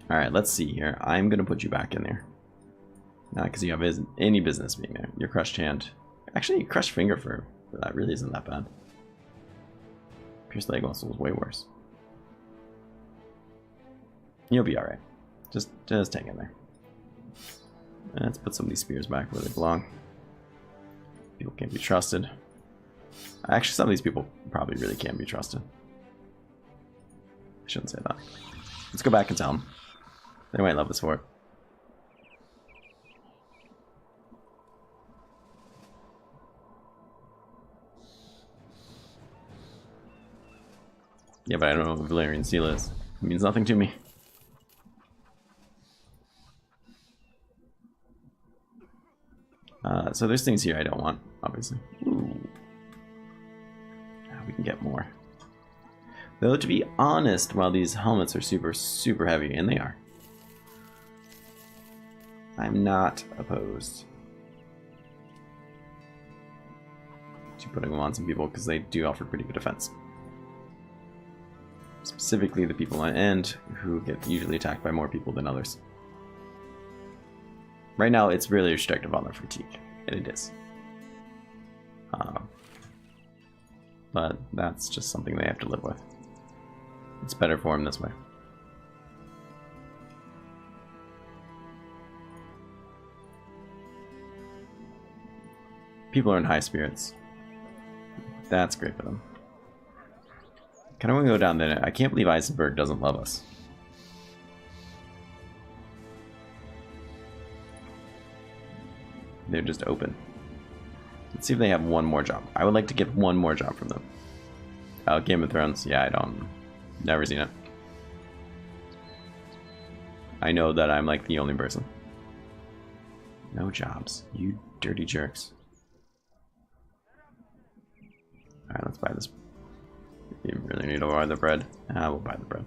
Alright, let's see here. I'm going to put you back in there. Not because you have any business being there. Your crushed hand. Actually, crushed finger for that really isn't that bad. Pierced leg muscle is way worse. You'll be alright. Just hang in there. Let's put some of these spears back where they belong. People can't be trusted. Actually, some of these people probably really can't be trusted. I shouldn't say that. Let's go back and tell them. They might love us for it. Yeah, but I don't know what Valerian Seal is. It means nothing to me. So there's things here I don't want, obviously. Ooh. We can get more. Though, to be honest, while these helmets are super, super heavy, and they are, I'm not opposed to putting them on some people because they do offer pretty good defense. Specifically the people on end who get usually attacked by more people than others. Right now it's really restrictive on their fatigue, and it is. But that's just something they have to live with. It's better for them this way. People are in high spirits. That's great for them. Kind of want to go down there. I can't believe Eisenberg doesn't love us. They're just open. Let's see if they have one more job. I would like to get one more job from them. Oh, Game of Thrones. Yeah, I don't. Never seen it. I know that I'm like the only person. No jobs. You dirty jerks. Alright, let's buy this. You really need to buy the bread. We'll buy the bread.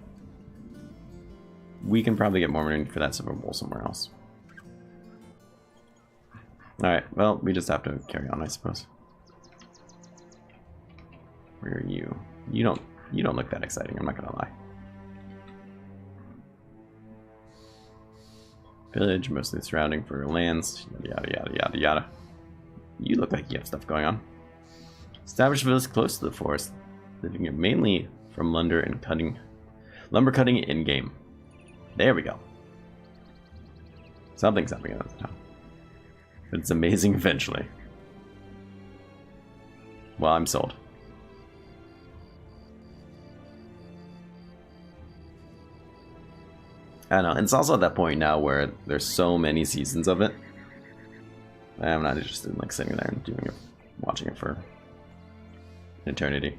We can probably get more money for that silver bowl somewhere else. Alright, well, we just have to carry on, I suppose. Where are you? You don't look that exciting, I'm not gonna lie. Village, mostly surrounding for lands, yada yada yada yada. You look like you have stuff going on. Established village close to the forest, living mainly from lumber cutting in game. There we go. Something's happening at the time. But it's amazing eventually. Well, I'm sold. I don't know. It's also at that point now where there's so many seasons of it. I'm not interested in like sitting there and doing it, watching it for an eternity.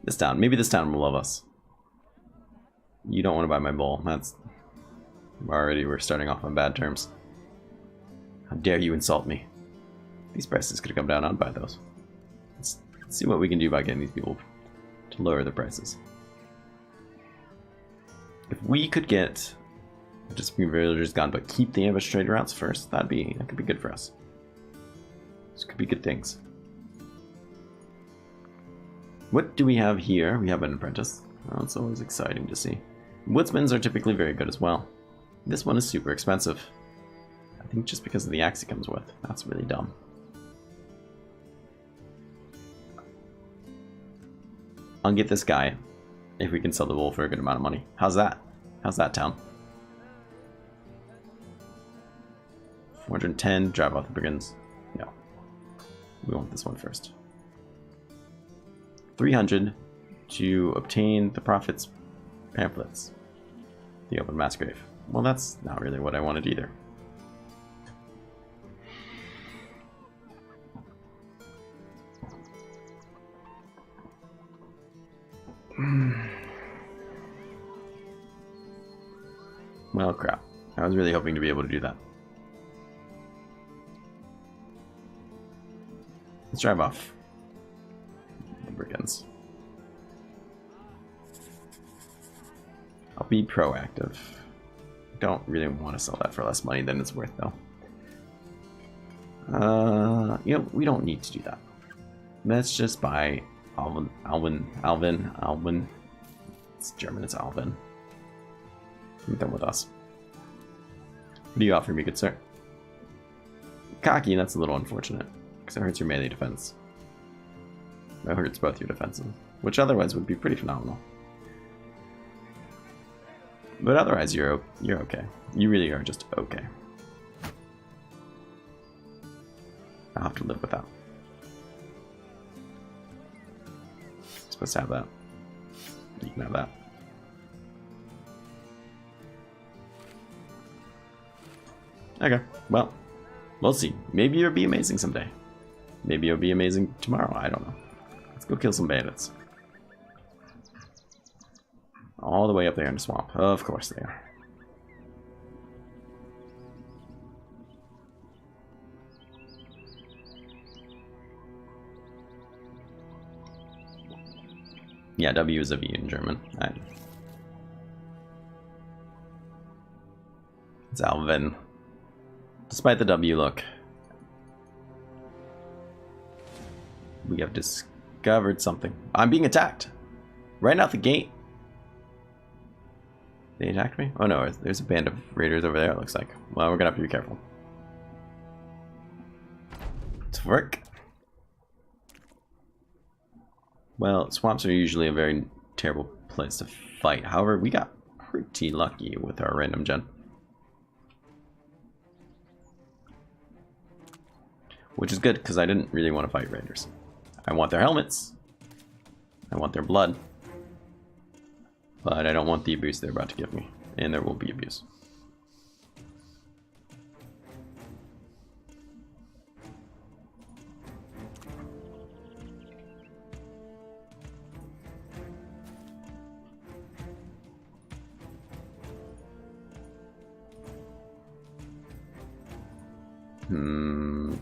This town. Maybe this town will love us. You don't want to buy my bowl. That's... We're starting off on bad terms. How dare you insult me? These prices could have come down. I'd buy those. Let's see what we can do by getting these people to lower the prices. If we could get just be villagers gone, but keep the ambush trade routes first, that could be good for us. This could be good things. What do we have here? We have an apprentice. Oh, it's always exciting to see. Woodsmans are typically very good as well. This one is super expensive. I think just because of the axe it comes with. That's really dumb. I'll get this guy if we can sell the wool for a good amount of money. How's that? How's that town? 410, drive off the brigands. No. We want this one first. 300 to obtain the prophet's pamphlets. The open mass grave. Well, that's not really what I wanted either. Well, crap. I was really hoping to be able to do that. Let's drive off the brigands. I'll be proactive. Don't really want to sell that for less money than it's worth, though. You know, we don't need to do that. Let's just buy Alvin. It's German, it's Alvin. Meet them with us. What do you offer me, good sir? Cocky, that's a little unfortunate, because it hurts your melee defense. It hurts both your defenses, which otherwise would be pretty phenomenal. But otherwise, you're okay. You really are just okay. I'll have to live with that. I'm supposed to have that. You can have that. Okay, well, we'll see. Maybe you'll be amazing someday. Maybe you'll be amazing tomorrow. I don't know. Let's go kill some bandits. All the way up there in the swamp. Of course they are. Yeah, W is a V in German. It's Alvin. Despite the W look, we have discovered something. I'm being attacked. Right out the gate. They attacked me? Oh no, there's a band of raiders over there, it looks like. Well, we're gonna have to be careful. Let's work. Well, swamps are usually a very terrible place to fight. However, we got pretty lucky with our random gen. Which is good, because I didn't really want to fight raiders. I want their helmets. I want their blood. But I don't want the abuse they're about to give me. And there will be abuse.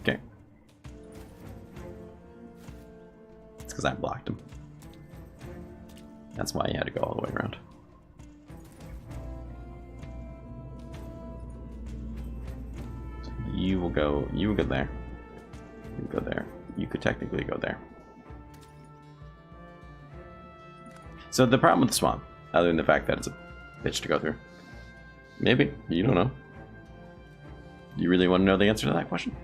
Okay. It's because I blocked him. That's why he had to go all the way around. So you will go there. You go there. You could technically go there. So the problem with the swamp, other than the fact that it's a bitch to go through, maybe, you don't know. You really want to know the answer to that question?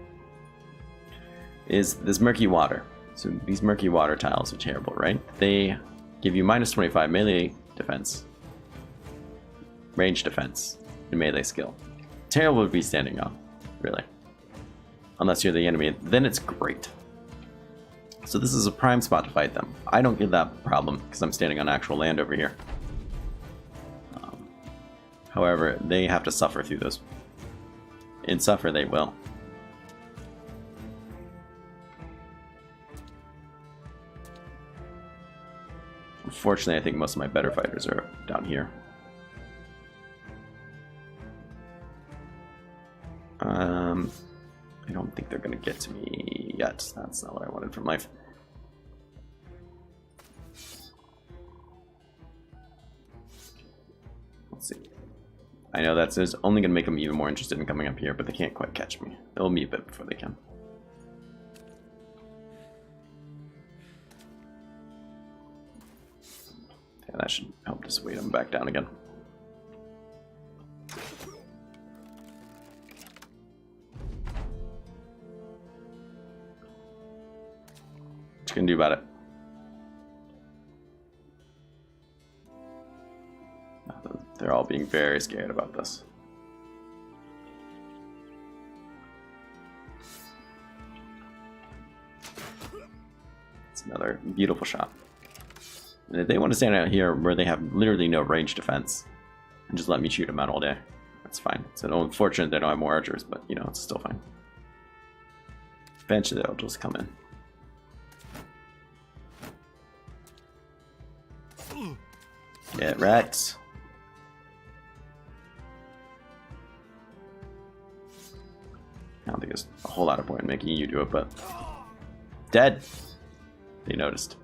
Is this murky water. So these murky water tiles are terrible, right? They give you minus 25 melee defense, range defense, and melee skill. Terrible to be standing on, really. Unless you're the enemy, then it's great. So this is a prime spot to fight them. I don't get that problem because I'm standing on actual land over here. However, they have to suffer through those. And suffer they will. Unfortunately, I think most of my better fighters are down here. I don't think they're going to get to me yet. That's not what I wanted from life. Let's see. I know that's only going to make them even more interested in coming up here, but they can't quite catch me. They'll be a bit before they can. Yeah, that should help dissuade them back down again. What you can do about it? They're all being very scared about this. It's another beautiful shot. And if they want to stand out here where they have literally no range defense and just let me shoot them out all day, that's fine. It's unfortunate they don't have more archers, but you know, it's still fine. Eventually they'll just come in. Get wrecked. I don't think there's a whole lot of point in making you do it, but... Dead! They noticed.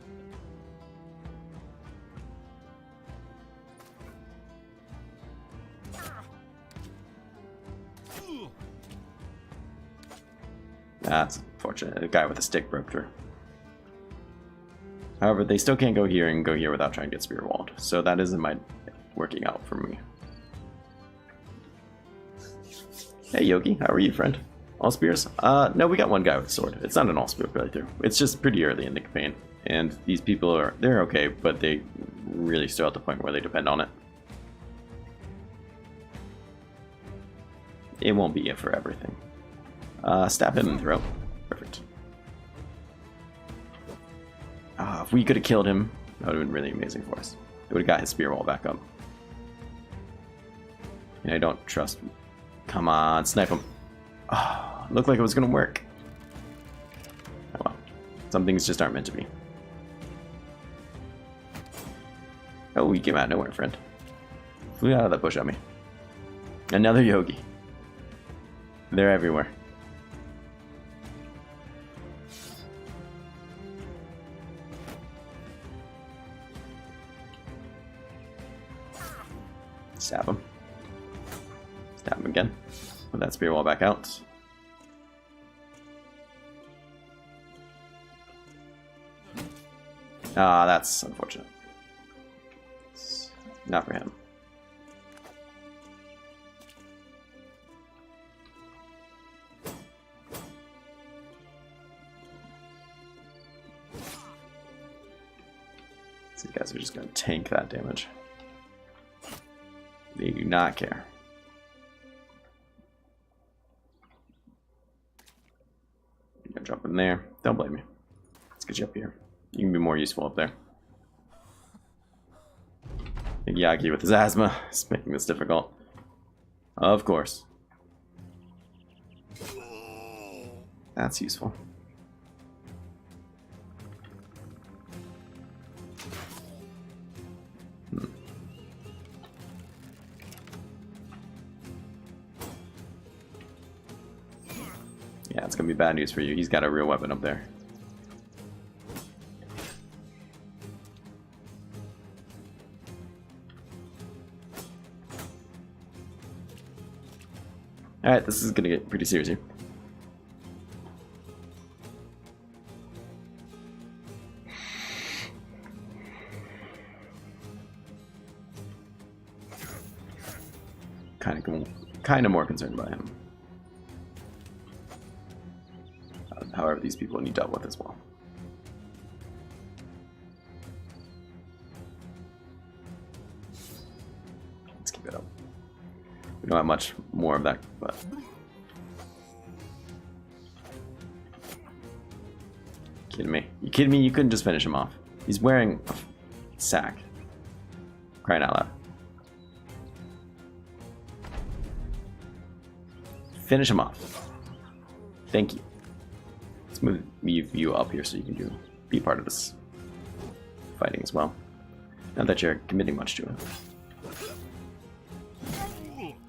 That's unfortunate. The guy with a stick broke through. However, they still can't go here and go here without trying to get spear walled. So that isn't my working out for me. Hey Yogi, how are you, friend? All spears? No, we got one guy with a sword. It's not an all spear playthrough. It's just pretty early in the campaign. And these people they're okay, but they really still at the point where they depend on it. It won't be it for everything. Stab him in the throat. Perfect. If we could have killed him, that would have been really amazing for us. It would have got his spear wall back up. And I don't trust... Come on, snipe him. Oh, looked like it was going to work. Oh well. Some things just aren't meant to be. Oh, you came out of nowhere, friend. Flew out of that bush at me. Another Yogi. They're everywhere. Stab him. Stab him again. Put that spear wall back out. Ah, that's unfortunate. Not for him. These guys are just going to tank that damage. They do not care. I'm gonna jump in there. Don't blame me. Let's get you up here. You can be more useful up there. Big Yagi with his asthma is making this difficult. Of course. That's useful. Yeah, it's gonna be bad news for you. He's got a real weapon up there. Alright, this is gonna get pretty serious here. Kind of more concerned about him. However, these people need dealt with as well. Let's keep it up. We don't have much more of that, but... Kidding me? You kidding me? You couldn't just finish him off. He's wearing a sack. Crying out loud. Finish him off. Thank you. Let's move you up here so you can be part of this fighting as well. Not that you're committing much to it.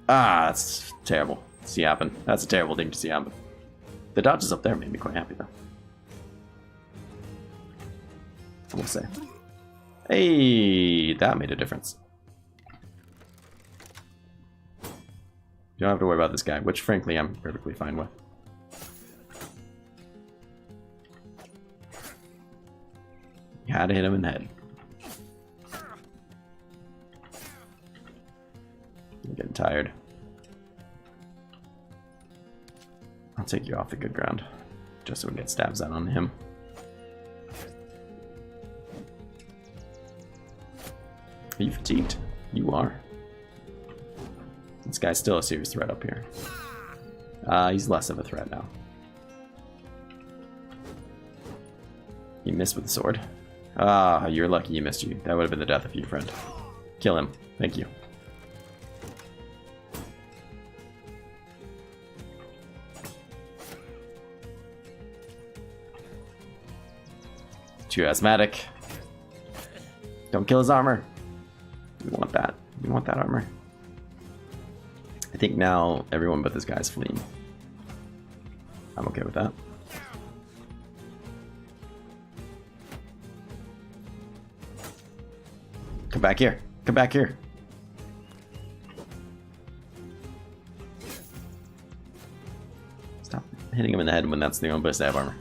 Ah, that's terrible to see happen. That's a terrible thing to see happen. The dodges up there made me quite happy though. I will say. Hey, that made a difference. You don't have to worry about this guy, which frankly I'm perfectly fine with. You had to hit him in the head. I'm getting tired. I'll take you off the good ground, just so we get stabs out on him. Are you fatigued? You are. This guy's still a serious threat up here. He's less of a threat now. You missed with the sword. Ah, you're lucky you missed you. That would have been the death of you, friend. Kill him. Thank you. Too asthmatic. Don't kill his armor. We want that. We want that armor. I think now everyone but this guy is fleeing. I'm okay with that. Come back here. Come back here. Stop hitting him in the head when that's the only place I have armor.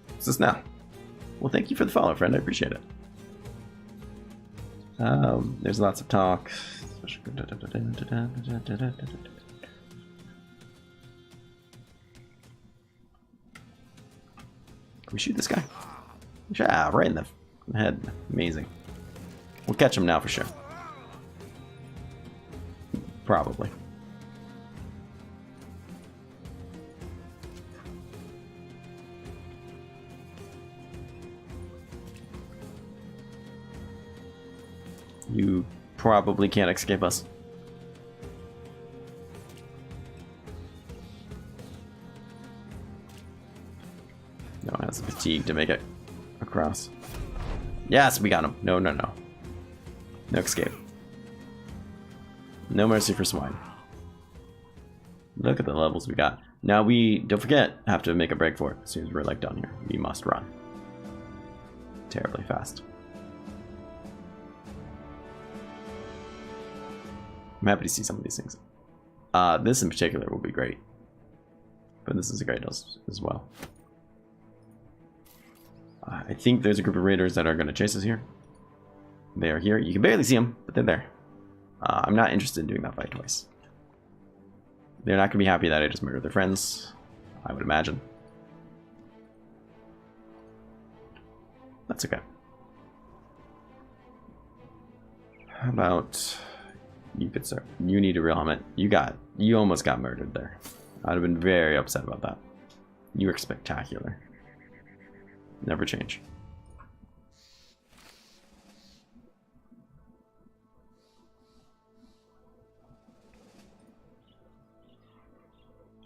What's this now? Well, thank you for the follow, friend. I appreciate it. There's lots of talk. Can we shoot this guy? Yeah, right in the head. Amazing. We'll catch him now for sure. Probably. You probably can't escape us. No one has the fatigue to make it across. Yes, we got him. No, no, no. No escape. No mercy for swine. Look at the levels we got. Now we, don't forget, have to make a break for it as soon as we're like done here. We must run. Terribly fast. I'm happy to see some of these things. This in particular will be great. But this is a great as well. I think there's a group of raiders that are going to chase us here. They are here. You can barely see them, but they're there. I'm not interested in doing that fight twice. They're not going to be happy that I just murdered their friends, I would imagine. That's okay. How about you, good sir? You need a real helmet. You almost got murdered there. I'd have been very upset about that. You were spectacular. Never change.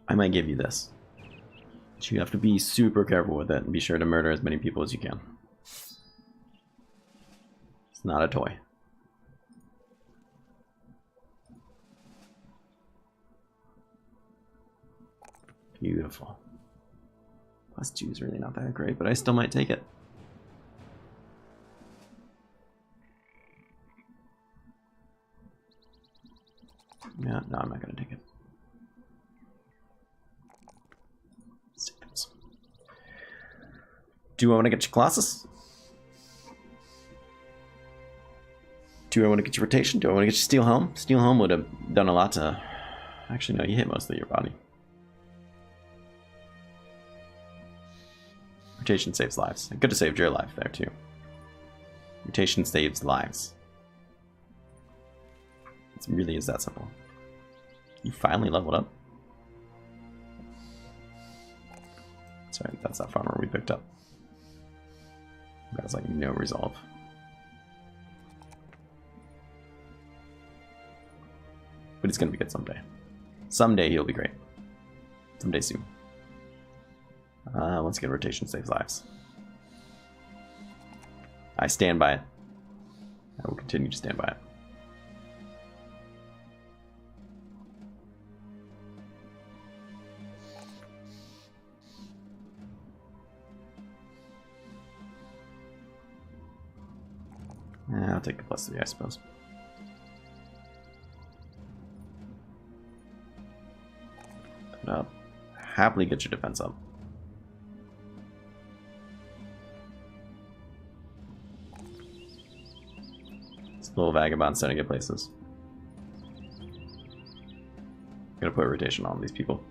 I might give you this. But you have to be super careful with it and be sure to murder as many people as you can. It's not a toy. Beautiful. +2 is really not that great, but I still might take it. Yeah, no, I'm not going to take it. Do I want to get your Colossus? Do I want to get your rotation? Do I want to get your Steel Helm? Steel Helm would have done a lot to... Actually, no, you hit mostly your body. Rotation saves lives. I could have saved your life there, too. Rotation saves lives. It really is that simple. You finally leveled up. Sorry, that's that farmer we picked up. That has like no resolve. But he's gonna be good someday. Someday he'll be great. Someday soon. Once again, rotation saves lives. I stand by it. I will continue to stand by it. I'll take the +3, I suppose. Put up. Happily get your defense up. This little vagabond setting good places. Gonna put rotation on these people.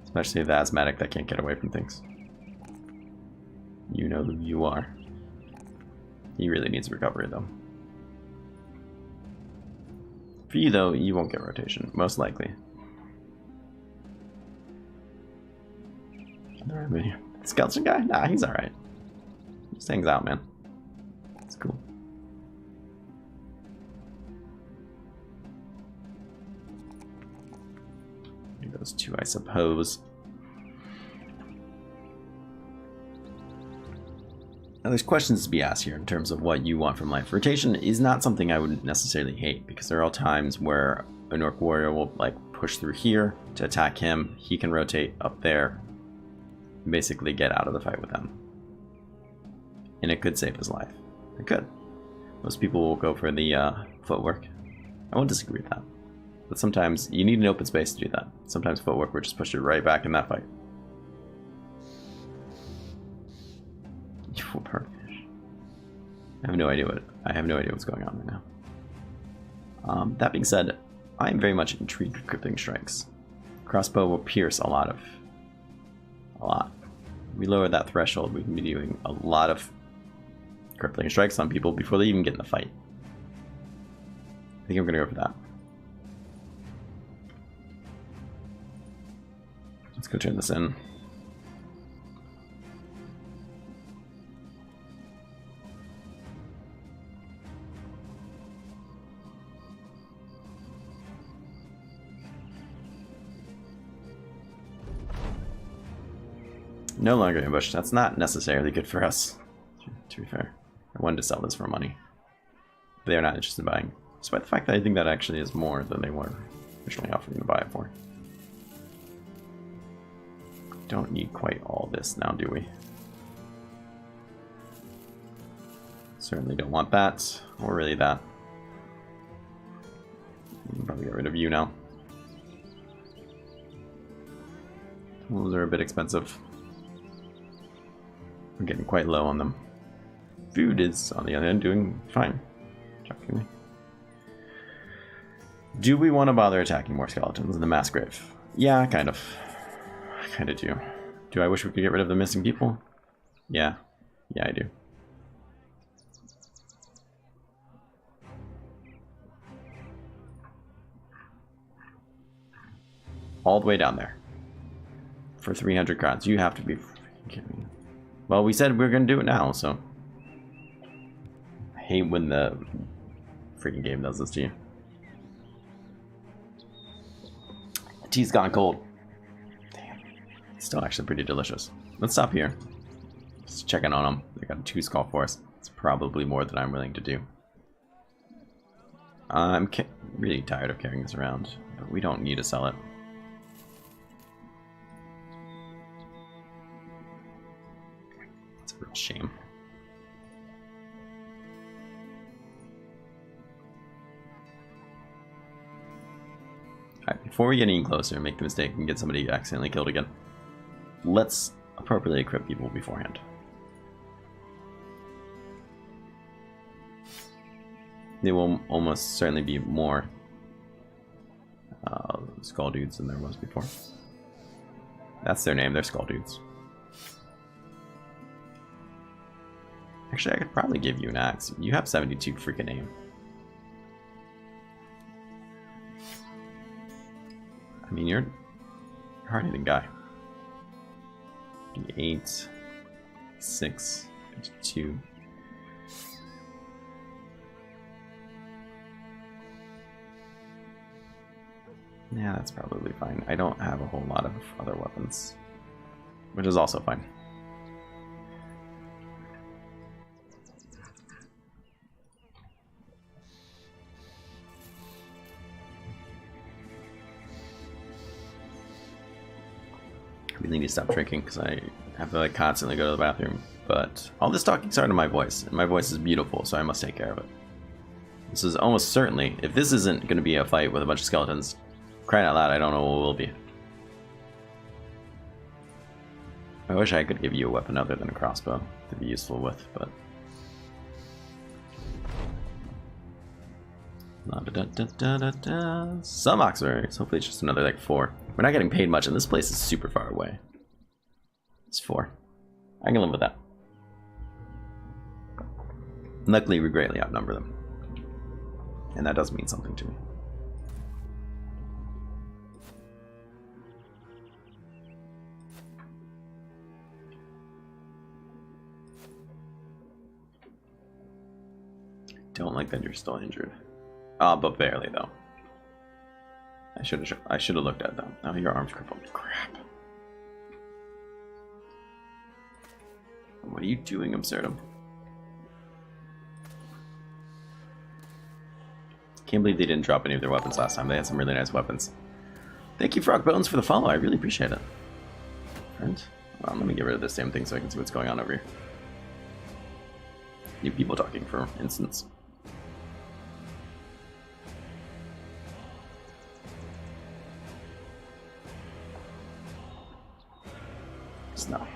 Especially the asthmatic that can't get away from things. You know who you are. He really needs recovery, though. For you, though, you won't get rotation, most likely. Skeleton guy? Nah, he's alright. Just hangs out, man. It's cool. Do those two, I suppose. Now, there's questions to be asked here in terms of what you want from life. Rotation is not something I would necessarily hate, because there are times where an orc warrior will like push through here to attack him. He can rotate up there and basically get out of the fight with them. And it could save his life. It could. Most people will go for the footwork. I won't disagree with that. But sometimes you need an open space to do that. Sometimes footwork will just push you right back in that fight. Perfect. I have no idea what's going on right now. That being said, I am very much intrigued with crippling strikes. Crossbow will pierce a lot. We lower that threshold, we can be doing a lot of crippling strikes on people before they even get in the fight. I think I'm gonna go for that. Let's go turn this in. No longer ambush. That's not necessarily good for us, to be fair. I wanted to sell this for money. They are not interested in buying. Despite the fact that I think that actually is more than they were originally offering to buy it for. Don't need quite all this now, do we? Certainly don't want that, or really that. We can probably get rid of you now. Those are a bit expensive. We're getting quite low on them. Food is, on the other hand, doing fine. Shockingly. Do we want to bother attacking more skeletons in the mass grave? Yeah, kind of. I kind of do. Do I wish we could get rid of the missing people? Yeah. Yeah, I do. All the way down there. For 300 crowns. You have to be freaking kidding me. Well, we said we were going to do it now, so... I hate when the freaking game does this to you. The tea's gone cold. Damn. It's still actually pretty delicious. Let's stop here. Just checking on them. They got 2 skull force. It's probably more than I'm willing to do. I'm really tired of carrying this around. But we don't need to sell it. It's a real shame. Alright, before we get any closer and make the mistake and get somebody accidentally killed again, let's appropriately equip people beforehand. There will almost certainly be more skull dudes than there was before. That's their name, they're skull dudes. Actually, I could probably give you an axe. You have 72 freaking aim. I mean, you're a hard-hitting guy. 8, 6, 52. Yeah, that's probably fine. I don't have a whole lot of other weapons, which is also fine. I really need to stop drinking because I have to like constantly go to the bathroom. But all this talking started in my voice, and my voice is beautiful, so I must take care of it. This is almost certainly, if this isn't going to be a fight with a bunch of skeletons, crying out loud, I don't know what it will be. I wish I could give you a weapon other than a crossbow to be useful with, but... Some auxiliaries. Hopefully it's just another like 4. We're not getting paid much, and this place is super far away. It's 4. I can live with that. Luckily, we greatly outnumber them. And that does mean something to me. Don't like that you're still injured. But barely though. I should have looked at them. Oh, your arm's crippled. Crap. What are you doing, Absurdum? Can't believe they didn't drop any of their weapons last time. They had some really nice weapons. Thank you, Frog Bones, for the follow. I really appreciate it. Friend, let me get rid of this damn thing so I can see what's going on over here. New people talking, for instance. Snow.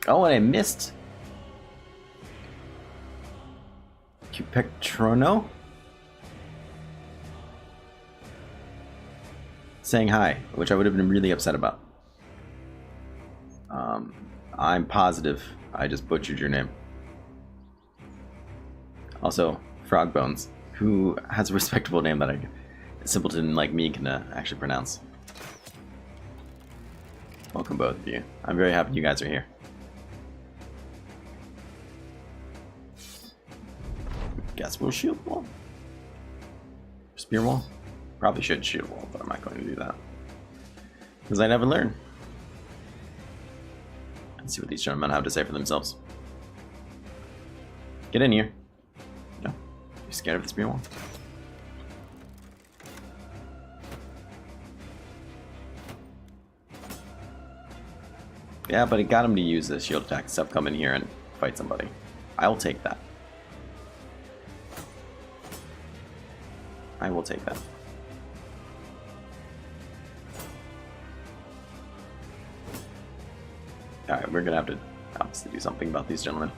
Oh, and I missed. Cupectrono? Saying hi, which I would have been really upset about. I'm positive I just butchered your name. Also, Frog Bones, who has a respectable name that a simpleton like me can actually pronounce. Welcome, both of you. I'm very happy you guys are here. Guess we'll shield wall. Spear wall? Probably should shield wall, but I'm not going to do that. Because I never learn. Let's see what these gentlemen have to say for themselves. Get in here. No. You scared of the spear wall? Yeah, but it got him to use the shield attack stuff, come in here and fight somebody. I'll take that. I will take that. Alright, we're gonna have to obviously do something about these gentlemen.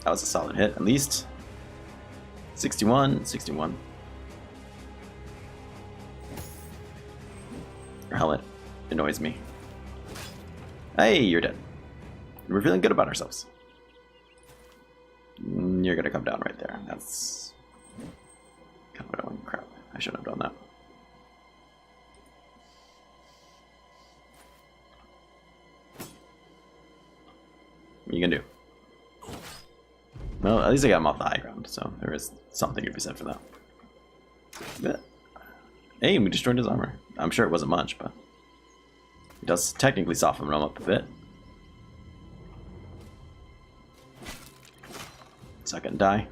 That was a solid hit, at least. 61, 61. Hell, it annoys me. Hey, you're dead. We're feeling good about ourselves. You're gonna come down right there. That's kind of annoying. Crap. I shouldn't have done that. What are you gonna do? Well, at least I got him off the high ground, so there is something to be said for that. But, hey, we destroyed his armor. I'm sure it wasn't much, but it does technically soften him up a bit. Second die.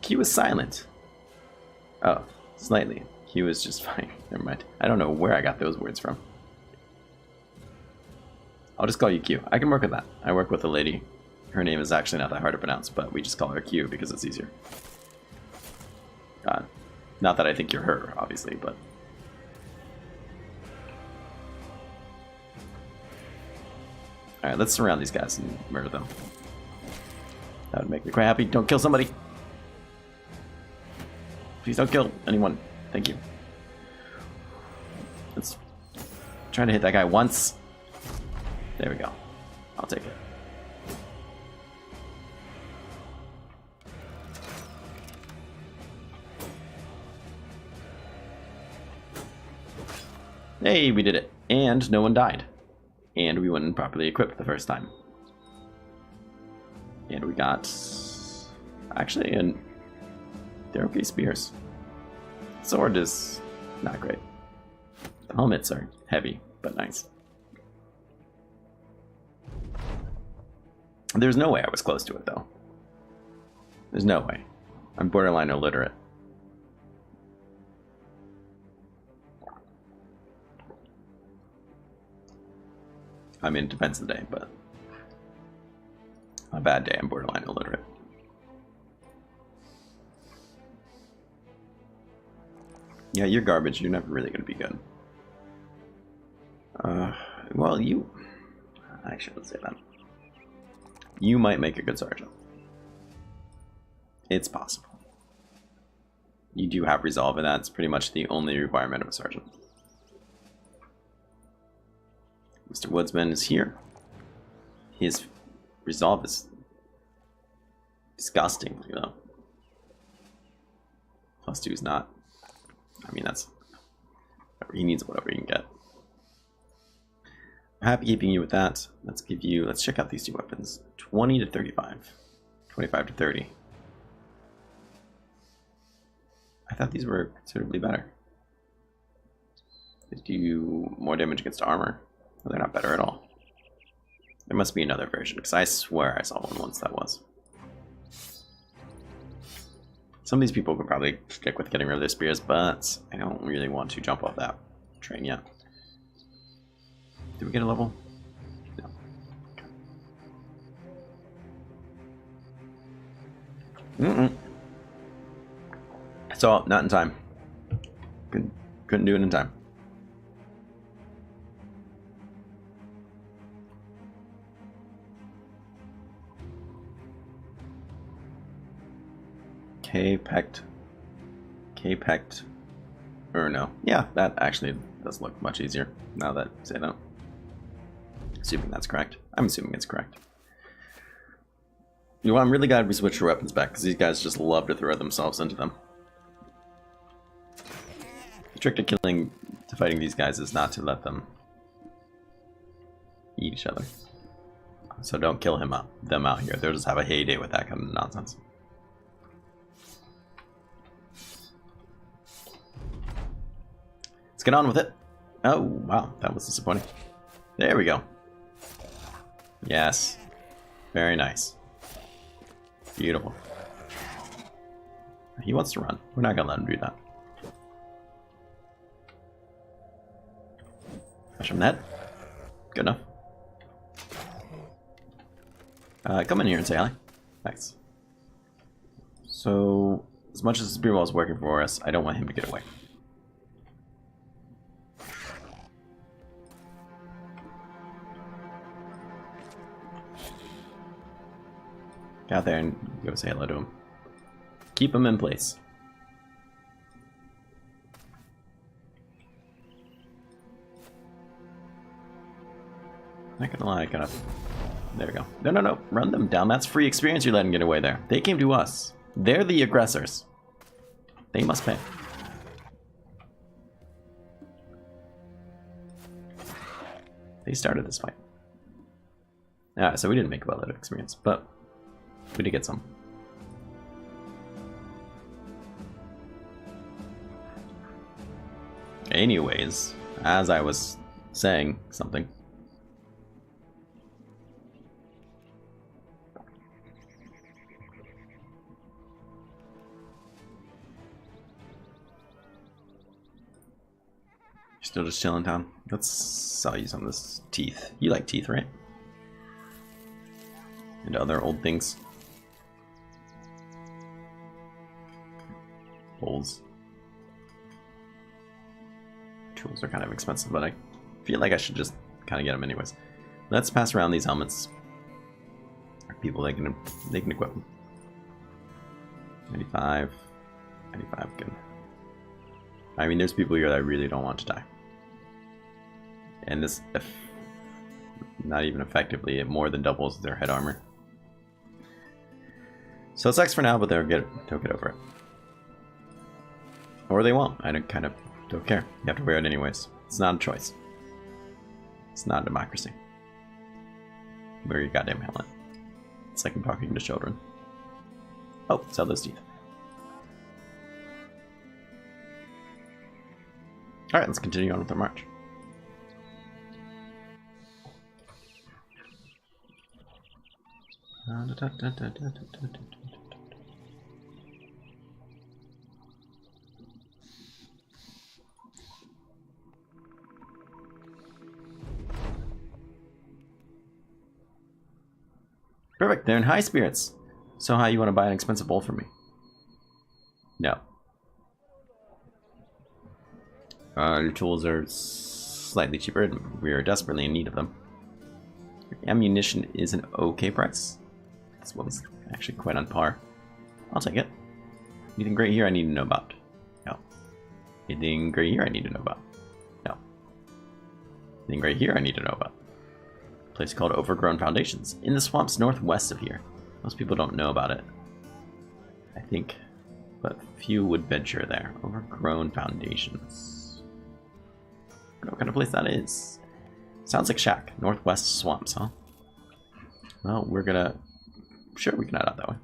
Q was silent. Oh, slightly. Q was just fine. Never mind. I don't know where I got those words from. I'll just call you Q. I can work with that. I work with a lady. Her name is actually not that hard to pronounce, but we just call her Q because it's easier. Not that I think you're her, obviously, but... Alright, let's surround these guys and murder them. That would make me quite happy. Don't kill somebody! Please don't kill anyone. Thank you. Let's try to hit that guy once. There we go. I'll take it. Hey, we did it. And no one died. And we went properly equipped the first time. And we got... Actually, they're okay spears. Sword is not great. The helmets are heavy, but nice. There's no way I was close to it, though. There's no way. I'm borderline illiterate. I mean, it depends on the day, but on a bad day, I'm borderline illiterate. Yeah, you're garbage. You're never really going to be good. Well, you... I shouldn't say that. You might make a good sergeant. It's possible. You do have resolve, and that's pretty much the only requirement of a sergeant. Mr. Woodsman is here. His resolve is disgusting, you know. +2 is not. I mean, that's... He needs whatever he can get. I'm happy keeping you with that. Let's give you... Let's check out these two weapons. 20 to 35. 25 to 30. I thought these were considerably better. They do more damage against armor. Well, they're not better at all. There must be another version, because I swear I saw one once that was. Some of these people could probably stick with getting rid of their spears, but I don't really want to jump off that train yet. Did we get a level? No. So, not in time. Couldn't do it in time. K-Pect. Or no. Yeah, that actually does look much easier now that I say that. Assuming that's correct. I'm assuming it's correct. You know, I'm really glad we switched our weapons back, because these guys just love to throw themselves into them. The trick to fighting these guys is not to let them eat each other. So don't kill them out here. They'll just have a heyday with that kind of nonsense. Let's get on with it. Oh, wow, that was disappointing. There we go. Yes. Very nice. Beautiful. He wants to run. We're not gonna let him do that. Flash him that. Good enough. Come in here and say hi. Thanks. So, as much as the spear wall is working for us, I don't want him to get away. Get out there and go say hello to him. Keep him in place. Not gonna lie, kind of. There we go. No. Run them down. That's free experience you're letting get away there. They came to us. They're the aggressors. They must pay. They started this fight. So we didn't make a well of experience, but we did get some. Anyways, as I was saying something. Still just chilling, Tom? Let's sell you some of this teeth. You like teeth, right? And other old things. Bowls. Tools are kind of expensive, but I feel like I should just kind of get them anyways. Let's pass around these helmets. People, they can equip them. 95. 95, good. I mean, there's people here that I really don't want to die. And this, not even effectively, it more than doubles their head armor. So it sucks for now, but they'll get over it. Or they won't. I don't care. You have to wear it anyways. It's not a choice. It's not a democracy. Wear your goddamn helmet. It's like I'm talking to children. Oh, sell those teeth. Alright, let's continue on with our march. Perfect, they're in high spirits. So how you want to buy an expensive bowl from me? No. Your tools are slightly cheaper, and we are desperately in need of them. Ammunition is an okay price. This one's actually quite on par. I'll take it. Anything great here I need to know about? No. Anything great here I need to know about? No. Anything great here I need to know about? A place called Overgrown Foundations, in the swamps northwest of here. Most people don't know about it, I think, but few would venture there. Overgrown Foundations. I don't know what kind of place that is. Sounds like shack. Northwest swamps, huh? Well, we're gonna... Sure, we can head out that way.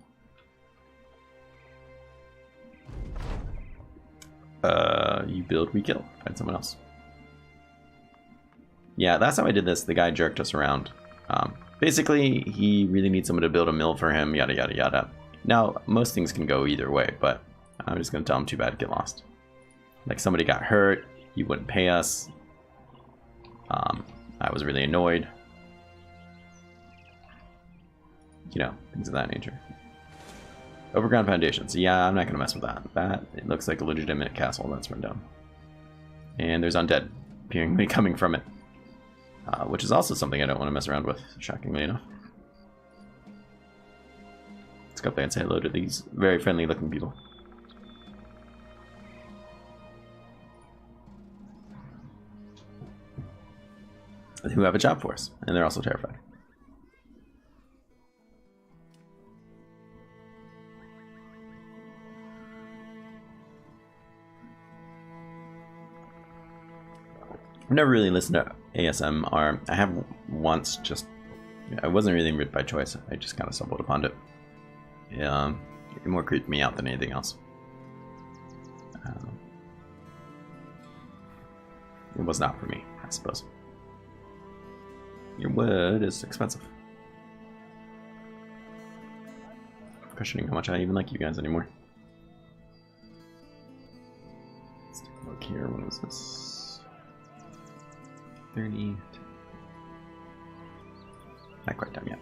You build, we kill. Find someone else. Yeah, last time I did this, the guy jerked us around. Basically, he really needs someone to build a mill for him, yada yada yada. Now, most things can go either way, but I'm just gonna tell him too bad, get lost. Like somebody got hurt, he wouldn't pay us. I was really annoyed. You know, things of that nature. Overground Foundations. Yeah, I'm not gonna mess with that. It looks like a legitimate castle that's run down. And there's undead appearingly coming from it. Which is also something I don't want to mess around with, shockingly enough. Let's go up there and say hello to these very friendly looking people. Who have a job for us, and they're also terrified. I've never really listened to ASMR. I have once, just I wasn't really ripped by choice. I just kind of stumbled upon it. It more creeped me out than anything else. It was not for me, I suppose. Your wood is expensive. I'm questioning how much I even like you guys anymore. Let's take a look here. What was this? 30. Not quite time yet.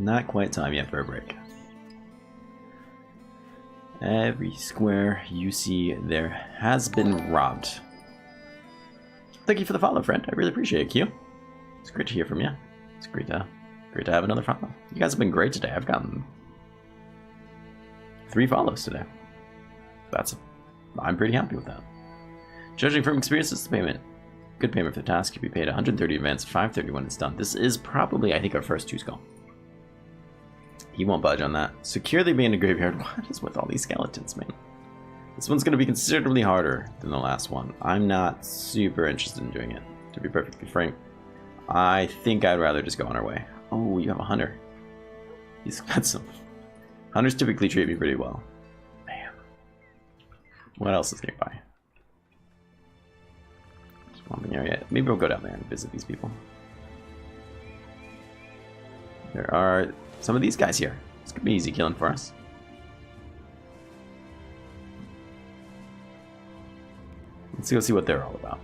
Not quite time yet for a break. Every square you see there has been robbed. Thank you for the follow, friend. I really appreciate it, Q. It's great to hear from you. It's great to have another follow. You guys have been great today. I've gotten 3 follows today. I'm pretty happy with that. Judging from experience, it's the payment. Good payment for the task. You'll be paid 130 advance, 530 when it's done. This is probably, I think, our first 2 skull. He won't budge on that. Secure the abandoned graveyard. What is with all these skeletons, man? This one's going to be considerably harder than the last one. I'm not super interested in doing it, to be perfectly frank. I think I'd rather just go on our way. Oh, you have a hunter. He's got some... Hunters typically treat me pretty well. Man. What else is nearby? Swamping area. Maybe we'll go down there and visit these people. There are some of these guys here. This could be easy killing for us. Let's go see what they're all about.